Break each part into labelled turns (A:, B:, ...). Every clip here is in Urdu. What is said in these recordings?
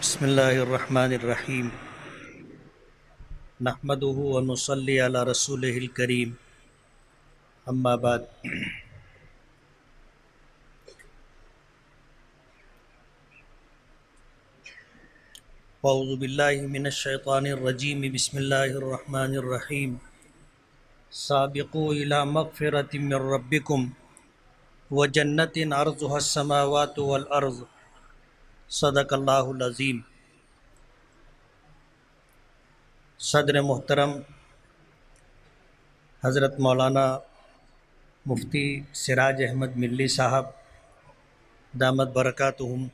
A: بسم اللہ الرحمن الرحیم نحمدہ و نصلی علی رسولہ الکریم اما بعد اعوذ باللہ من الشیطان الرجیم بسم اللہ الرحمن الرحیم سابقوا الی مغفرۃ من ربکم وجنۃ عرضها السماوات والارض صدق اللہ العظیم۔ صدر محترم حضرت مولانا مفتی سراج احمد ملی صاحب دامت برکاتہم،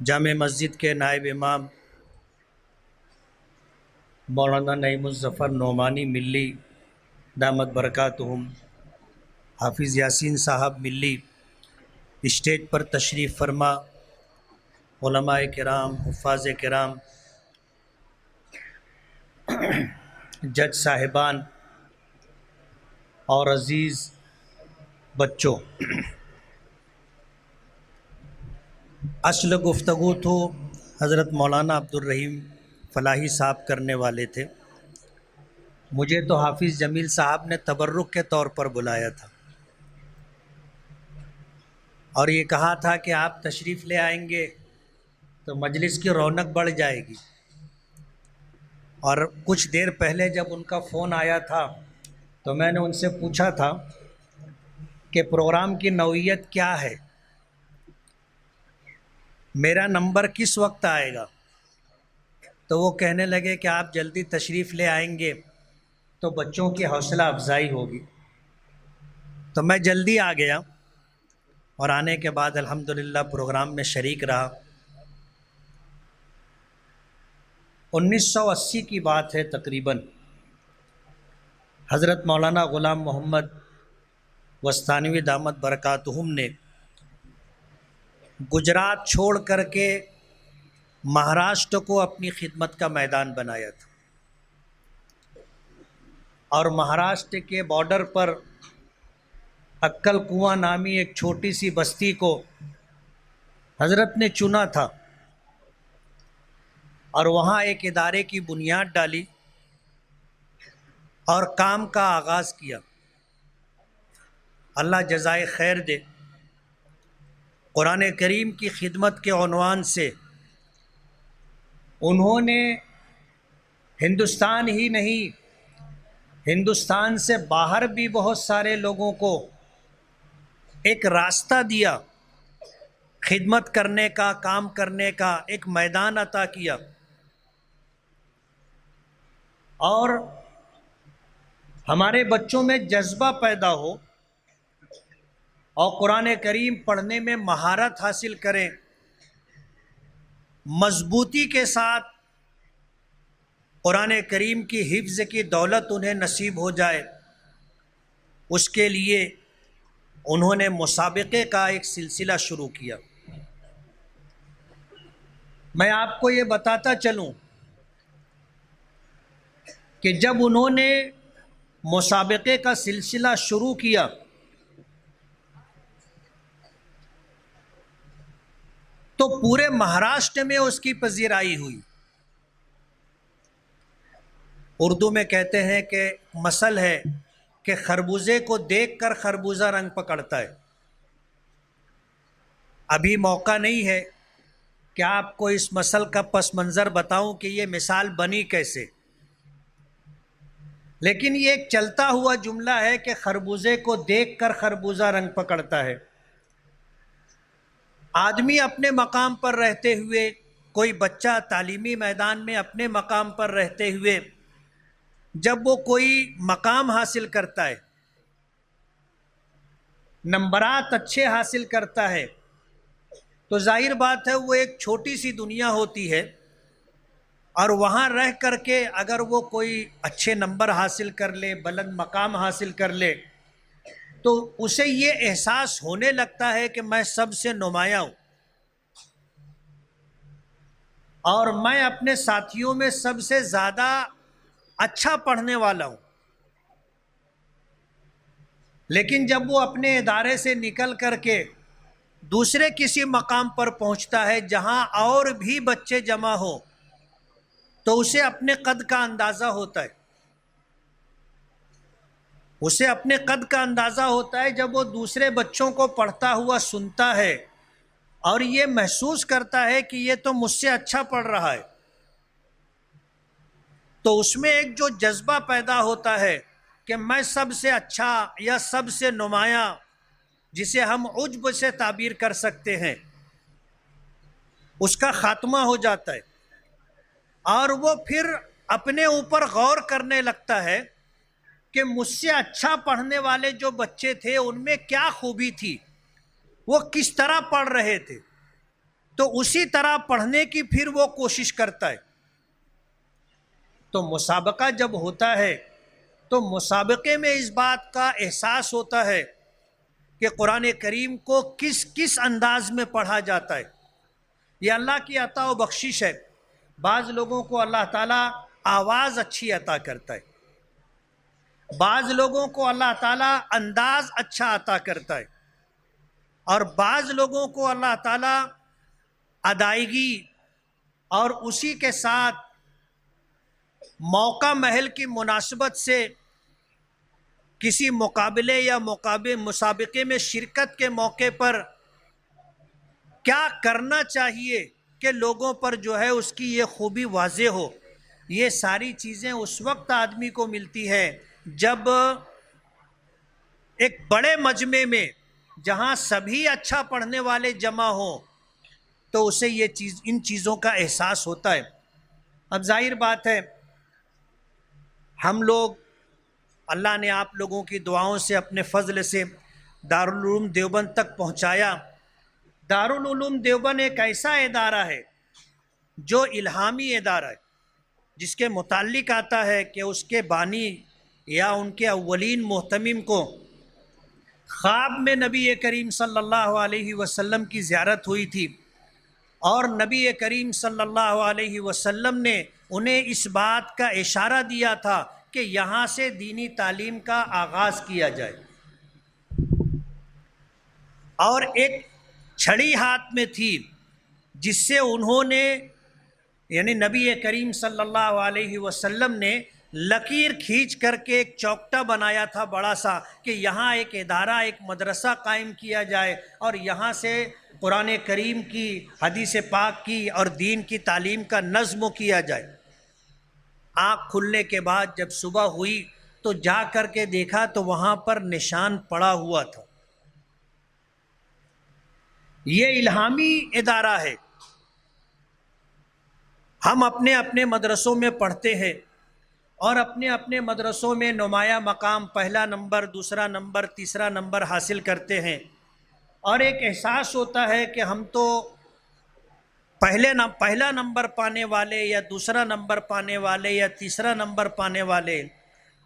A: جامع مسجد کے نائب امام مولانا نعیم الظفر نعمانی ملی دامت برکاتہم، حافظ یاسین صاحب ملی، اسٹیج پر تشریف فرما علماء کرام، حفاظ کرام، جج صاحبان اور عزیز بچوں، اصل گفتگو تو حضرت مولانا عبدالرحیم فلاحی صاحب کرنے والے تھے، مجھے تو حافظ جمیل صاحب نے تبرک کے طور پر بلایا تھا اور یہ کہا تھا کہ آپ تشریف لے آئیں گے تو مجلس کی رونق بڑھ جائے گی، اور کچھ دیر پہلے جب ان کا فون آیا تھا تو میں نے ان سے پوچھا تھا کہ پروگرام کی نوعیت کیا ہے، میرا نمبر کس وقت آئے گا، تو وہ کہنے لگے کہ آپ جلدی تشریف لے آئیں گے تو بچوں کی حوصلہ افزائی ہوگی۔ تو میں جلدی آ گیا اور آنے کے بعد الحمدللہ پروگرام میں شریک رہا۔ 1980 کی بات ہے تقریباً، حضرت مولانا غلام محمد وستانوی دامت برکاتہم نے گجرات چھوڑ کر کے مہاراشٹر کو اپنی خدمت کا میدان بنایا تھا، اور مہاراشٹر کے بارڈر پر اکل کنواں نامی ایک چھوٹی سی بستی کو حضرت نے چنا تھا اور وہاں ایک ادارے کی بنیاد ڈالی اور کام کا آغاز کیا۔ اللہ جزائے خیر دے، قرآن کریم کی خدمت کے عنوان سے انہوں نے ہندوستان ہی نہیں، ہندوستان سے باہر بھی بہت سارے لوگوں کو ایک راستہ دیا، خدمت کرنے کا، کام کرنے کا ایک میدان عطا کیا، اور ہمارے بچوں میں جذبہ پیدا ہو اور قرآن کریم پڑھنے میں مہارت حاصل کریں، مضبوطی کے ساتھ قرآن کریم کی حفظ کی دولت انہیں نصیب ہو جائے، اس کے لیے انہوں نے مسابقے کا ایک سلسلہ شروع کیا۔ میں آپ کو یہ بتاتا چلوں کہ جب انہوں نے مسابقے کا سلسلہ شروع کیا تو پورے مہاراشٹر میں اس کی پذیرائی ہوئی۔ اردو میں کہتے ہیں کہ مثل ہے کہ خربوزے کو دیکھ کر خربوزہ رنگ پکڑتا ہے۔ ابھی موقع نہیں ہے کہ آپ کو اس مثل کا پس منظر بتاؤں کہ یہ مثال بنی کیسے، لیکن یہ ایک چلتا ہوا جملہ ہے کہ خربوزے کو دیکھ کر خربوزہ رنگ پکڑتا ہے۔ آدمی اپنے مقام پر رہتے ہوئے، کوئی بچہ تعلیمی میدان میں اپنے مقام پر رہتے ہوئے جب وہ کوئی مقام حاصل کرتا ہے، نمبرات اچھے حاصل کرتا ہے، تو ظاہر بات ہے وہ ایک چھوٹی سی دنیا ہوتی ہے، اور وہاں رہ کر کے اگر وہ کوئی اچھے نمبر حاصل کر لے، بلند مقام حاصل کر لے، تو اسے یہ احساس ہونے لگتا ہے کہ میں سب سے نمایاں ہوں اور میں اپنے ساتھیوں میں سب سے زیادہ اچھا پڑھنے والا ہوں۔ لیکن جب وہ اپنے ادارے سے نکل کر کے دوسرے کسی مقام پر پہنچتا ہے جہاں اور بھی بچے جمع ہو تو اسے اپنے قد کا اندازہ ہوتا ہے، اسے اپنے قد کا اندازہ ہوتا ہے جب وہ دوسرے بچوں کو پڑھتا ہوا سنتا ہے اور یہ محسوس کرتا ہے کہ یہ تو مجھ سے اچھا پڑھ رہا ہے، تو اس میں ایک جو جذبہ پیدا ہوتا ہے کہ میں سب سے اچھا یا سب سے نمایاں، جسے ہم عجب سے تعبیر کر سکتے ہیں، اس کا خاتمہ ہو جاتا ہے، اور وہ پھر اپنے اوپر غور کرنے لگتا ہے کہ مجھ سے اچھا پڑھنے والے جو بچے تھے ان میں کیا خوبی تھی، وہ کس طرح پڑھ رہے تھے، تو اسی طرح پڑھنے کی پھر وہ کوشش کرتا ہے۔ تو مسابقہ جب ہوتا ہے تو مسابقے میں اس بات کا احساس ہوتا ہے کہ قرآن کریم کو کس کس انداز میں پڑھا جاتا ہے۔ یہ اللہ کی عطا و بخشش ہے، بعض لوگوں کو اللہ تعالیٰ آواز اچھی عطا کرتا ہے، بعض لوگوں کو اللہ تعالیٰ انداز اچھا عطا کرتا ہے، اور بعض لوگوں کو اللہ تعالیٰ ادائیگی اور اسی کے ساتھ موقع محل کی مناسبت سے کسی مقابلے یا مسابقے میں شرکت کے موقع پر کیا کرنا چاہیے کہ لوگوں پر جو ہے اس کی یہ خوبی واضح ہو، یہ ساری چیزیں اس وقت آدمی کو ملتی ہے جب ایک بڑے مجمع میں جہاں سبھی اچھا پڑھنے والے جمع ہوں تو اسے ان چیزوں کا احساس ہوتا ہے۔ اب ظاہر بات ہے ہم لوگ، اللہ نے آپ لوگوں کی دعاؤں سے اپنے فضل سے دارالعلوم دیوبند تک پہنچایا۔ دارالعلوم دیوبند ایک ایسا ادارہ ہے جو الہامی ادارہ ہے، جس کے متعلق آتا ہے کہ اس کے بانی یا ان کے اولین محتمم کو خواب میں نبی کریم صلی اللہ علیہ وسلم کی زیارت ہوئی تھی، اور نبی کریم صلی اللہ علیہ وسلم نے انہیں اس بات کا اشارہ دیا تھا کہ یہاں سے دینی تعلیم کا آغاز کیا جائے، اور ایک چھڑی ہاتھ میں تھی جس سے انہوں نے، یعنی نبی کریم صلی اللہ علیہ وسلم نے لکیر کھینچ کر کے ایک چوکٹا بنایا تھا بڑا سا کہ یہاں ایک ادارہ، ایک مدرسہ قائم کیا جائے، اور یہاں سے قرآن کریم کی، حدیث پاک کی اور دین کی تعلیم کا نظم کیا جائے۔ آنکھ کھلنے کے بعد جب صبح ہوئی تو جا کر کے دیکھا تو وہاں پر نشان پڑا ہوا تھا۔ یہ الہامی ادارہ ہے، ہم اپنے اپنے مدرسوں میں پڑھتے ہیں اور اپنے اپنے مدرسوں میں نمایاں مقام، پہلا نمبر، دوسرا نمبر، تیسرا نمبر حاصل کرتے ہیں، اور ایک احساس ہوتا ہے کہ ہم تو پہلا نمبر پانے والے یا دوسرا نمبر پانے والے یا تیسرا نمبر پانے والے،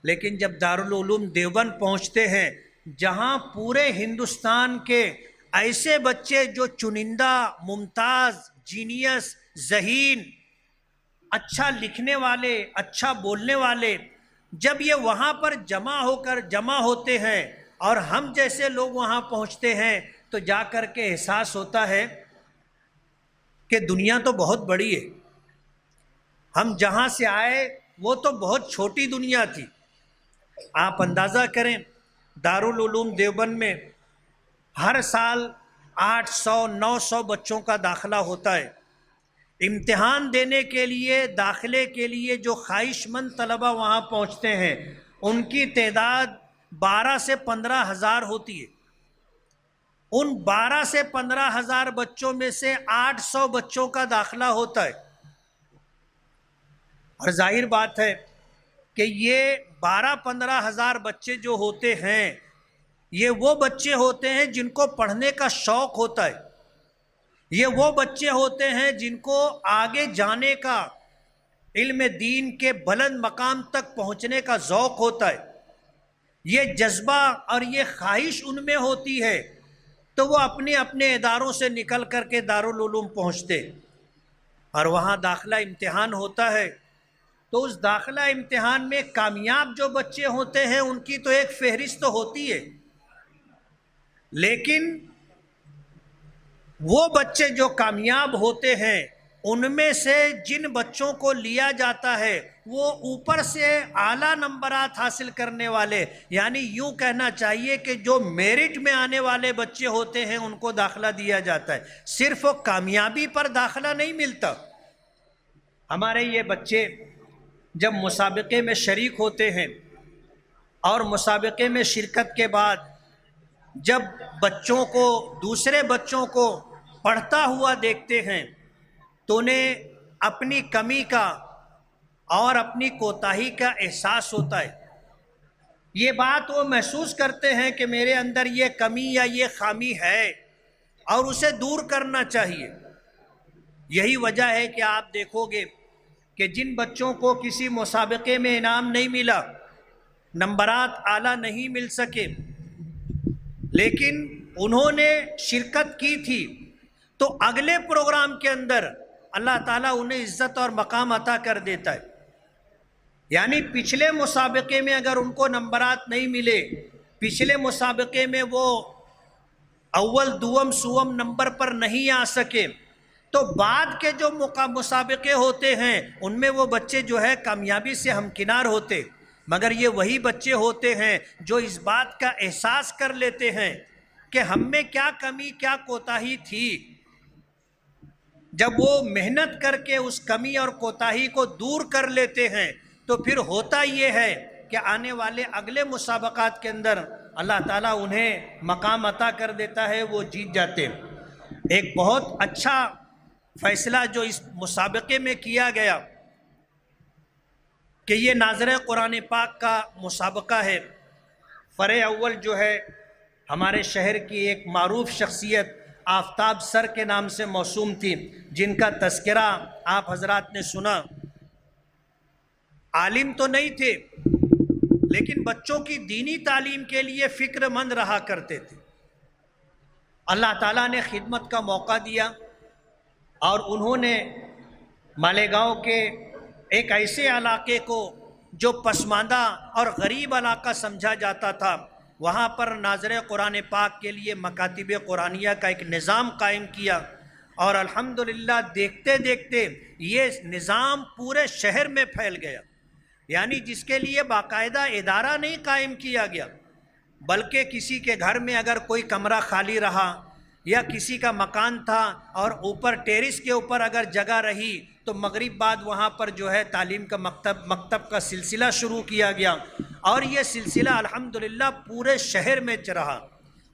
A: لیکن جب دارالعلوم دیوبند پہنچتے ہیں جہاں پورے ہندوستان کے ایسے بچے جو چنندہ، ممتاز، جینیس، ذہین، اچھا لکھنے والے، اچھا بولنے والے، جب یہ وہاں پر جمع ہوتے ہیں اور ہم جیسے لوگ وہاں پہنچتے ہیں تو جا کر کے احساس ہوتا ہے کہ دنیا تو بہت بڑی ہے، ہم جہاں سے آئے وہ تو بہت چھوٹی دنیا تھی۔ آپ اندازہ کریں دارالعلوم دیوبند میں ہر سال 800-900 بچوں کا داخلہ ہوتا ہے۔ امتحان دینے کے لیے، داخلے کے لیے جو خواہش مند طلبہ وہاں پہنچتے ہیں ان کی تعداد 12 سے 15 ہزار ہوتی ہے۔ ان 12 سے 15 ہزار بچوں میں سے 800 بچوں کا داخلہ ہوتا ہے، اور ظاہر بات ہے کہ یہ 12-15 ہزار بچے جو ہوتے ہیں یہ وہ بچے ہوتے ہیں جن کو پڑھنے کا شوق ہوتا ہے، یہ وہ بچے ہوتے ہیں جن کو آگے جانے کا، علم دین کے بلند مقام تک پہنچنے کا ذوق ہوتا ہے، یہ جذبہ اور یہ خواہش ان میں ہوتی ہے، تو وہ اپنے اپنے اداروں سے نکل کر کے دارالعلوم پہنچتے، اور وہاں داخلہ امتحان ہوتا ہے۔ تو اس داخلہ امتحان میں کامیاب جو بچے ہوتے ہیں ان کی تو ایک فہرست ہوتی ہے، لیکن وہ بچے جو کامیاب ہوتے ہیں ان میں سے جن بچوں کو لیا جاتا ہے وہ اوپر سے اعلیٰ نمبرات حاصل کرنے والے، یعنی یوں کہنا چاہیے کہ جو میرٹ میں آنے والے بچے ہوتے ہیں ان کو داخلہ دیا جاتا ہے، صرف وہ کامیابی پر داخلہ نہیں ملتا۔ ہمارے یہ بچے جب مسابقے میں شریک ہوتے ہیں اور مسابقے میں شرکت کے بعد جب بچوں کو، دوسرے بچوں کو پڑھتا ہوا دیکھتے ہیں تو انہیں اپنی کمی کا اور اپنی کوتاہی کا احساس ہوتا ہے۔ یہ بات وہ محسوس کرتے ہیں کہ میرے اندر یہ کمی یا یہ خامی ہے اور اسے دور کرنا چاہیے۔ یہی وجہ ہے کہ آپ دیکھو گے کہ جن بچوں کو کسی مسابقے میں انعام نہیں ملا، نمبرات اعلیٰ نہیں مل سکے، لیکن انہوں نے شرکت کی تھی، تو اگلے پروگرام کے اندر اللہ تعالیٰ انہیں عزت اور مقام عطا کر دیتا ہے۔ یعنی پچھلے مسابقے میں اگر ان کو نمبرات نہیں ملے، پچھلے مسابقے میں وہ اول دوم سوم نمبر پر نہیں آ سکے، تو بعد کے جو مسابقے ہوتے ہیں ان میں وہ بچے جو ہے کامیابی سے ہمکنار ہوتے، مگر یہ وہی بچے ہوتے ہیں جو اس بات کا احساس کر لیتے ہیں کہ ہم میں کیا کمی، کیا کوتاہی تھی۔ جب وہ محنت کر کے اس کمی اور کوتاہی کو دور کر لیتے ہیں تو پھر ہوتا یہ ہے کہ آنے والے اگلے مسابقات کے اندر اللہ تعالیٰ انہیں مقام عطا کر دیتا ہے، وہ جیت جاتے۔ ایک بہت اچھا فیصلہ جو اس مسابقے میں کیا گیا کہ یہ ناظر قرآن پاک کا مسابقہ ہے۔ فرع اول جو ہے ہمارے شہر کی ایک معروف شخصیت آفتاب سر کے نام سے موسوم تھی، جن کا تذکرہ آپ حضرات نے سنا۔ عالم تو نہیں تھے لیکن بچوں کی دینی تعلیم کے لیے فکر مند رہا کرتے تھے۔ اللہ تعالیٰ نے خدمت کا موقع دیا اور انہوں نے مالیگاؤں کے ایک ایسے علاقے کو جو پسماندہ اور غریب علاقہ سمجھا جاتا تھا، وہاں پر ناظر قرآن پاک کے لیے مکاتب قرآنیہ کا ایک نظام قائم کیا، اور الحمدللہ دیکھتے دیکھتے یہ نظام پورے شہر میں پھیل گیا۔ یعنی جس کے لیے باقاعدہ ادارہ نہیں قائم کیا گیا، بلکہ کسی کے گھر میں اگر کوئی کمرہ خالی رہا یا کسی کا مکان تھا اور اوپر ٹیرس کے اوپر اگر جگہ رہی تو مغرب بعد وہاں پر جو ہے تعلیم کا مکتب کا سلسلہ شروع کیا گیا، اور یہ سلسلہ الحمدللہ پورے شہر میں رہا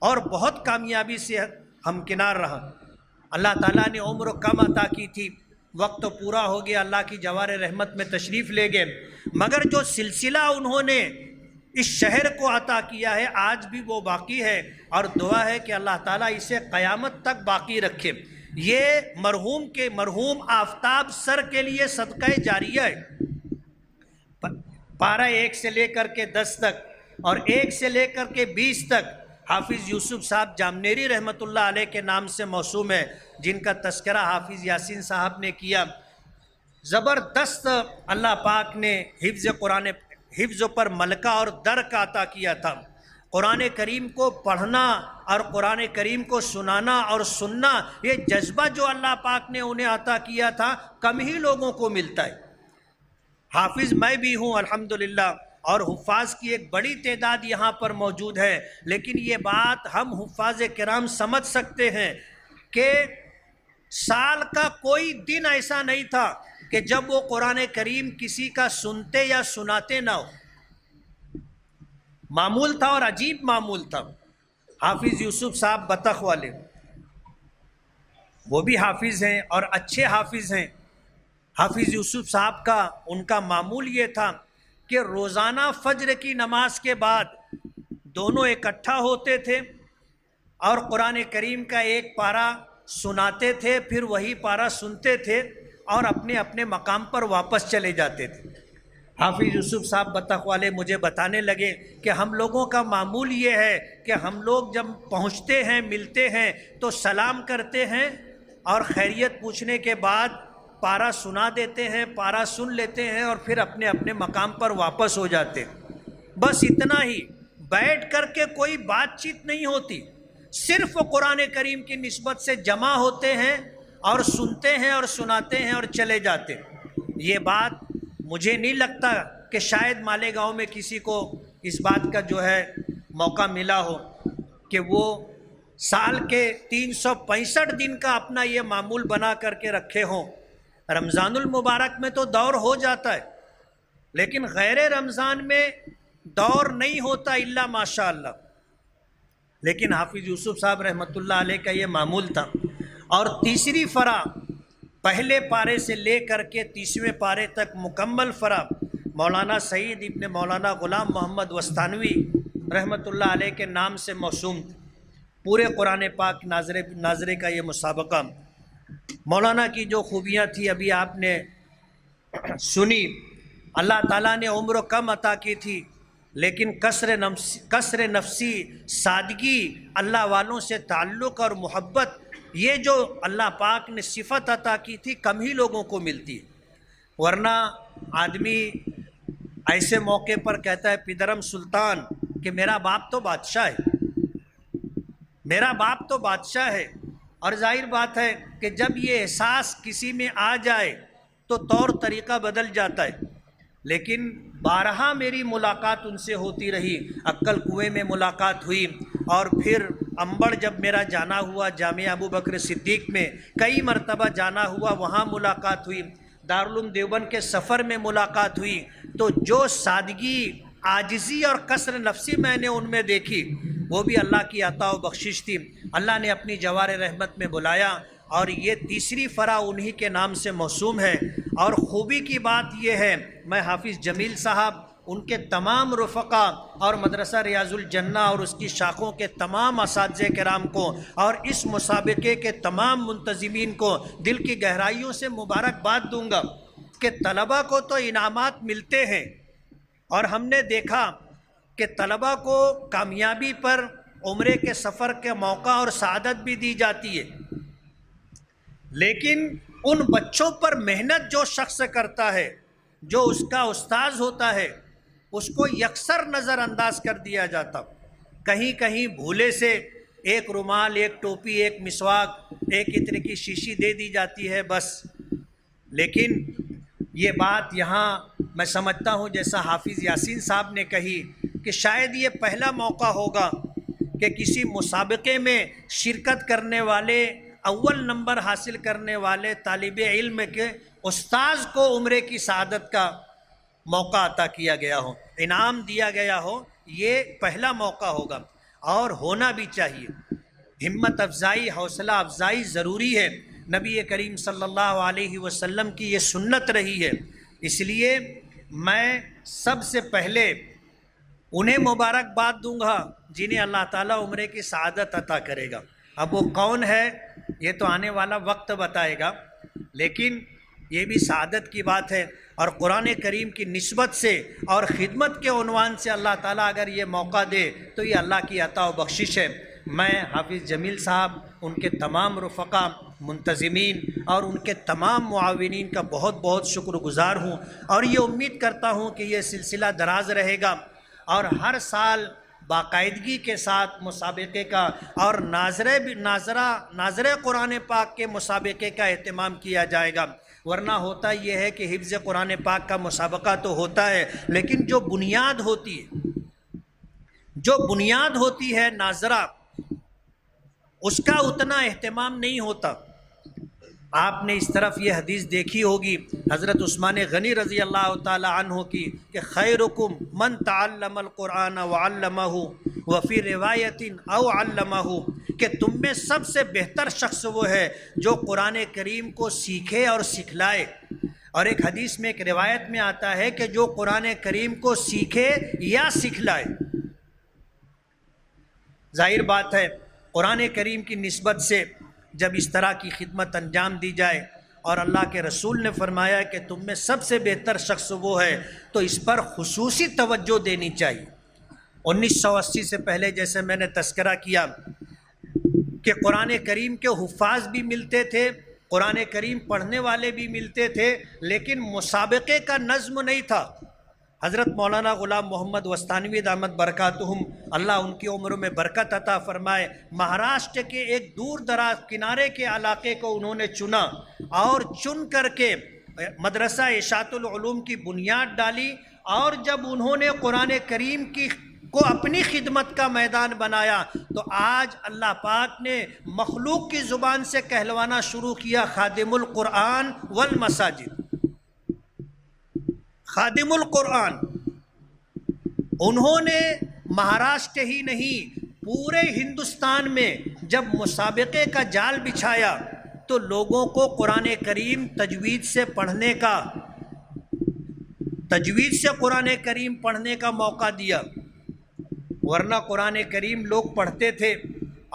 A: اور بہت کامیابی سے ہمکنار رہا۔ اللہ تعالیٰ نے عمر کم عطا کی تھی، وقت تو پورا ہو گیا، اللہ کی جوار رحمت میں تشریف لے گئے، مگر جو سلسلہ انہوں نے اس شہر کو عطا کیا ہے آج بھی وہ باقی ہے، اور دعا ہے کہ اللہ تعالیٰ اسے قیامت تک باقی رکھے۔ یہ مرحوم آفتاب سر کے لیے صدقہ جاریہ ہے۔ پارہ 1 سے لے کر کے 10 تک اور 1 سے لے کر کے 20 تک حافظ یوسف صاحب جامنیری رحمۃ اللہ علیہ کے نام سے موسوم ہے، جن کا تذکرہ حافظ یاسین صاحب نے کیا۔ زبردست اللہ پاک نے حفظ پر ملکہ اور درک عطا کیا تھا۔ قرآن کریم کو پڑھنا اور قرآن کریم کو سنانا اور سننا، یہ جذبہ جو اللہ پاک نے انہیں عطا کیا تھا کم ہی لوگوں کو ملتا ہے۔ حافظ میں بھی ہوں الحمدللہ، اور حفاظ کی ایک بڑی تعداد یہاں پر موجود ہے، لیکن یہ بات ہم حفاظ کرام سمجھ سکتے ہیں کہ سال کا کوئی دن ایسا نہیں تھا کہ جب وہ قرآن کریم کسی کا سنتے یا سناتے نہ ہو۔ معمول تھا اور عجیب معمول تھا۔ حافظ یوسف صاحب بطخ والے، وہ بھی حافظ ہیں اور اچھے حافظ ہیں۔ حافظ یوسف صاحب کا ان کا معمول یہ تھا کہ روزانہ فجر کی نماز کے بعد دونوں اکٹھا ہوتے تھے اور قرآن کریم کا ایک پارہ سناتے تھے، پھر وہی پارہ سنتے تھے اور اپنے اپنے مقام پر واپس چلے جاتے تھے۔ حافظ یوسف صاحب بطخ والے مجھے بتانے لگے کہ ہم لوگوں کا معمول یہ ہے کہ ہم لوگ جب پہنچتے ہیں، ملتے ہیں تو سلام کرتے ہیں اور خیریت پوچھنے کے بعد پارہ سنا دیتے ہیں، پارہ سن لیتے ہیں اور پھر اپنے اپنے مقام پر واپس ہو جاتے ہیں۔ بس اتنا ہی، بیٹھ کر کے کوئی بات چیت نہیں ہوتی، صرف وہ قرآن کریم کی نسبت سے جمع ہوتے ہیں اور سنتے ہیں اور سناتے ہیں اور چلے جاتے ہیں۔ یہ بات مجھے نہیں لگتا کہ شاید مالیگاؤں میں کسی کو اس بات کا جو ہے موقع ملا ہو کہ وہ سال کے 365 دن کا اپنا یہ معمول بنا کر کے رکھے ہوں۔ رمضان المبارک میں تو دور ہو جاتا ہے، لیکن غیر رمضان میں دور نہیں ہوتا الا ماشاء اللہ۔ لیکن حافظ یوسف صاحب رحمۃ اللہ علیہ کا یہ معمول تھا۔ اور تیسری فرا پہلے پارے سے لے کر کے 30ویں پارے تک مکمل فرا مولانا سعید ابن مولانا غلام محمد وستانوی رحمۃ اللہ علیہ کے نام سے موسوم تھی۔ پورے قرآن پاک ناظرے کا یہ مسابقہ، مولانا کی جو خوبیاں تھی ابھی آپ نے سنی۔ اللہ تعالیٰ نے عمر کم عطا کی تھی، لیکن کثر نفسی، سادگی، اللہ والوں سے تعلق اور محبت، یہ جو اللہ پاک نے صفت عطا کی تھی کم ہی لوگوں کو ملتی ہے۔ ورنہ آدمی ایسے موقع پر کہتا ہے پدرم سلطان کہ میرا باپ تو بادشاہ ہے، میرا باپ تو بادشاہ ہے۔ اور ظاہر بات ہے کہ جب یہ احساس کسی میں آ جائے تو طور طریقہ بدل جاتا ہے۔ لیکن بارہا میری ملاقات ان سے ہوتی رہی، عقل کنویں میں ملاقات ہوئی، اور پھر امبڑ جب میرا جانا ہوا، جامعہ ابو بکر صدیق میں کئی مرتبہ جانا ہوا، وہاں ملاقات ہوئی، دارالعلوم دیوبند کے سفر میں ملاقات ہوئی، تو جو سادگی، عاجزی اور کثر نفسی میں نے ان میں دیکھی وہ بھی اللہ کی عطا و بخشش تھی۔ اللہ نے اپنی جوار رحمت میں بلایا، اور یہ تیسری فرا انہی کے نام سے موسوم ہے۔ اور خوبی کی بات یہ ہے، میں حافظ جمیل صاحب، ان کے تمام رفقا اور مدرسہ ریاض الجنہ اور اس کی شاخوں کے تمام اساتذہ کرام کو اور اس مسابقے کے تمام منتظمین کو دل کی گہرائیوں سے مبارکباد دوں گا کہ طلبہ کو تو انعامات ملتے ہیں، اور ہم نے دیکھا کہ طلبہ کو کامیابی پر عمرے کے سفر کے موقع اور سعادت بھی دی جاتی ہے، لیکن ان بچوں پر محنت جو شخص کرتا ہے، جو اس کا استاذ ہوتا ہے، اس کو یکسر نظر انداز کر دیا جاتا۔ کہیں کہیں بھولے سے ایک رومال، ایک ٹوپی، ایک مسواک، ایک عطر کی شیشی دے دی جاتی ہے بس۔ لیکن یہ بات یہاں میں سمجھتا ہوں جیسا حافظ یاسین صاحب نے کہی کہ شاید یہ پہلا موقع ہوگا کہ کسی مسابقے میں شرکت کرنے والے، اول نمبر حاصل کرنے والے طالب علم کے استاذ کو عمرے کی سعادت کا موقع عطا کیا گیا ہو، انعام دیا گیا ہو۔ یہ پہلا موقع ہوگا، اور ہونا بھی چاہیے۔ ہمت افزائی، حوصلہ افزائی ضروری ہے۔ نبی کریم صلی اللہ علیہ وسلم کی یہ سنت رہی ہے۔ اس لیے میں سب سے پہلے انہیں مبارکباد دوں گا جنہیں اللہ تعالیٰ عمرے کی سعادت عطا کرے گا۔ اب وہ کون ہے یہ تو آنے والا وقت بتائے گا، لیکن یہ بھی سعادت کی بات ہے۔ اور قرآن کریم کی نسبت سے اور خدمت کے عنوان سے اللہ تعالیٰ اگر یہ موقع دے تو یہ اللہ کی عطا و بخشش ہے۔ میں حافظ جمیل صاحب، ان کے تمام رفقا، منتظمین اور ان کے تمام معاونین کا بہت بہت شکر گزار ہوں، اور یہ امید کرتا ہوں کہ یہ سلسلہ دراز رہے گا، اور ہر سال باقاعدگی کے ساتھ مسابقے کا اور ناظرہ قرآن پاک کے مسابقے کا اہتمام کیا جائے گا۔ ورنہ ہوتا یہ ہے کہ حفظ قرآن پاک کا مسابقہ تو ہوتا ہے، لیکن جو بنیاد ہوتی ہے ناظرہ، اس کا اتنا اہتمام نہیں ہوتا۔ آپ نے اس طرف یہ حدیث دیکھی ہوگی حضرت عثمان غنی رضی اللہ تعالی عنہ کی کہ خیرکم من تعلم القرآن وعلمہ وفی روایت او علمہ، کہ تم میں سب سے بہتر شخص وہ ہے جو قرآن کریم کو سیکھے اور سکھلائے۔ اور ایک حدیث میں، ایک روایت میں آتا ہے کہ جو قرآن کریم کو سیکھے یا سکھلائے۔ ظاہر بات ہے قرآن کریم کی نسبت سے جب اس طرح کی خدمت انجام دی جائے، اور اللہ کے رسول نے فرمایا کہ تم میں سب سے بہتر شخص وہ ہے، تو اس پر خصوصی توجہ دینی چاہیے۔ 1980 سے پہلے جیسے میں نے تذکرہ کیا کہ قرآن کریم کے حفاظ بھی ملتے تھے، قرآن کریم پڑھنے والے بھی ملتے تھے، لیکن مسابقے کا نظم نہیں تھا۔ حضرت مولانا غلام محمد وستانوی دامت برکاتہم، اللہ ان کی عمر میں برکت عطا فرمائے، مہاراشٹر کے ایک دور دراز کنارے کے علاقے کو انہوں نے چنا اور چن کر کے مدرسہ اشاعت العلوم کی بنیاد ڈالی، اور جب انہوں نے قرآن کریم کو اپنی خدمت کا میدان بنایا تو آج اللہ پاک نے مخلوق کی زبان سے کہلوانا شروع کیا خادم القرآن والمساجد، خادم القرآن۔ انہوں نے مہاراشٹر ہی نہیں پورے ہندوستان میں جب مسابقے کا جال بچھایا تو لوگوں کو قرآن کریم تجوید سے پڑھنے کا، تجوید سے قرآن کریم پڑھنے کا موقع دیا، ورنہ قرآن کریم لوگ پڑھتے تھے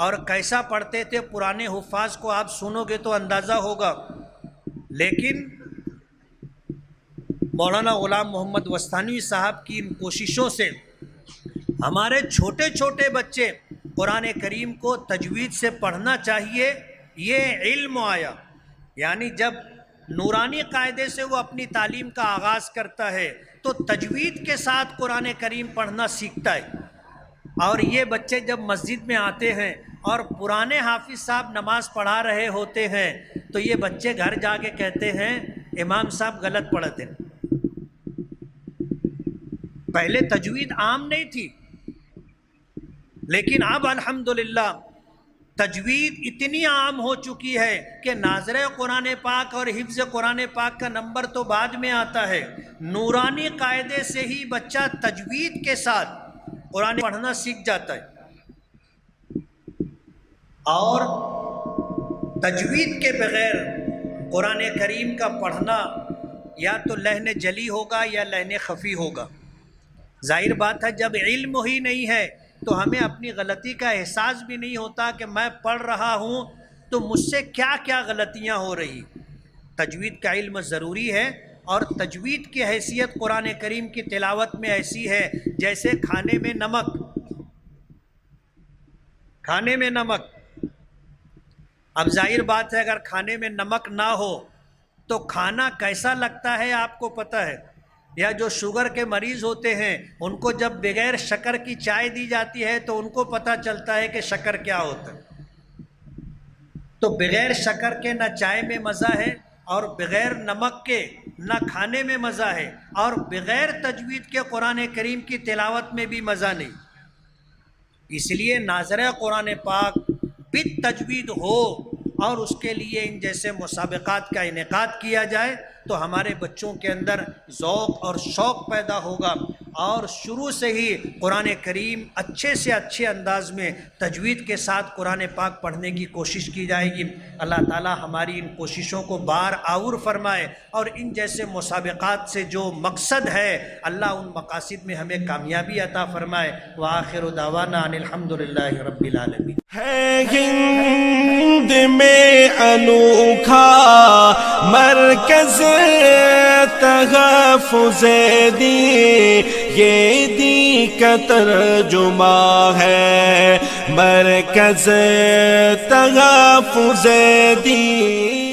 A: اور کیسا پڑھتے تھے پرانے حفاظ کو آپ سنو گے تو اندازہ ہوگا، لیکن مولانا غلام محمد وستانوی صاحب کی ان کوششوں سے ہمارے چھوٹے چھوٹے بچے قرآن کریم کو تجوید سے پڑھنا چاہیے، یہ علم آیا۔ یعنی جب نورانی قاعدے سے وہ اپنی تعلیم کا آغاز کرتا ہے تو تجوید کے ساتھ قرآن کریم پڑھنا سیکھتا ہے، اور یہ بچے جب مسجد میں آتے ہیں اور پرانے حافظ صاحب نماز پڑھا رہے ہوتے ہیں تو یہ بچے گھر جا کے کہتے ہیں امام صاحب غلط پڑھتے ہیں۔ پہلے تجوید عام نہیں تھی، لیکن اب الحمدللہ تجوید اتنی عام ہو چکی ہے کہ ناظرہ قرآن پاک اور حفظ قرآن پاک کا نمبر تو بعد میں آتا ہے، نورانی قاعدے سے ہی بچہ تجوید کے ساتھ قرآن پڑھنا سیکھ جاتا ہے، اور تجوید کے بغیر قرآن کریم کا پڑھنا یا تو لحن جلی ہوگا یا لحن خفی ہوگا۔ ظاہر بات ہے جب علم ہی نہیں ہے تو ہمیں اپنی غلطی کا احساس بھی نہیں ہوتا کہ میں پڑھ رہا ہوں تو مجھ سے کیا کیا غلطیاں ہو رہی۔ تجوید کا علم ضروری ہے، اور تجوید کی حیثیت قرآن کریم کی تلاوت میں ایسی ہے جیسے کھانے میں نمک، کھانے میں نمک۔ اب ظاہر بات ہے اگر کھانے میں نمک نہ ہو تو کھانا کیسا لگتا ہے آپ کو پتہ ہے، یا جو شوگر کے مریض ہوتے ہیں ان کو جب بغیر شکر کی چائے دی جاتی ہے تو ان کو پتہ چلتا ہے کہ شکر کیا ہوتا ہے۔ تو بغیر شکر کے نہ چائے میں مزہ ہے، اور بغیر نمک کے نہ کھانے میں مزہ ہے، اور بغیر تجوید کے قرآن کریم کی تلاوت میں بھی مزہ نہیں۔ اس لیے ناظرہ قرآن پاک بالتجوید ہو اور اس کے لیے ان جیسے مسابقات کا انعقاد کیا جائے تو ہمارے بچوں کے اندر ذوق اور شوق پیدا ہوگا، اور شروع سے ہی قرآن کریم اچھے سے اچھے انداز میں تجوید کے ساتھ قرآن پاک پڑھنے کی کوشش کی جائے گی۔ اللہ تعالی ہماری ان کوششوں کو بار آور فرمائے، اور ان جیسے مسابقات سے جو مقصد ہے اللہ ان مقاصد میں ہمیں کامیابی عطا فرمائے۔ وآخر دعوانا ان الحمدللہ رب العالمین۔
B: ہے ہند میں انوکھا مرکز تحفظ دین، یہ دین کا ترجمہ ہے مرکز تحفظ دین۔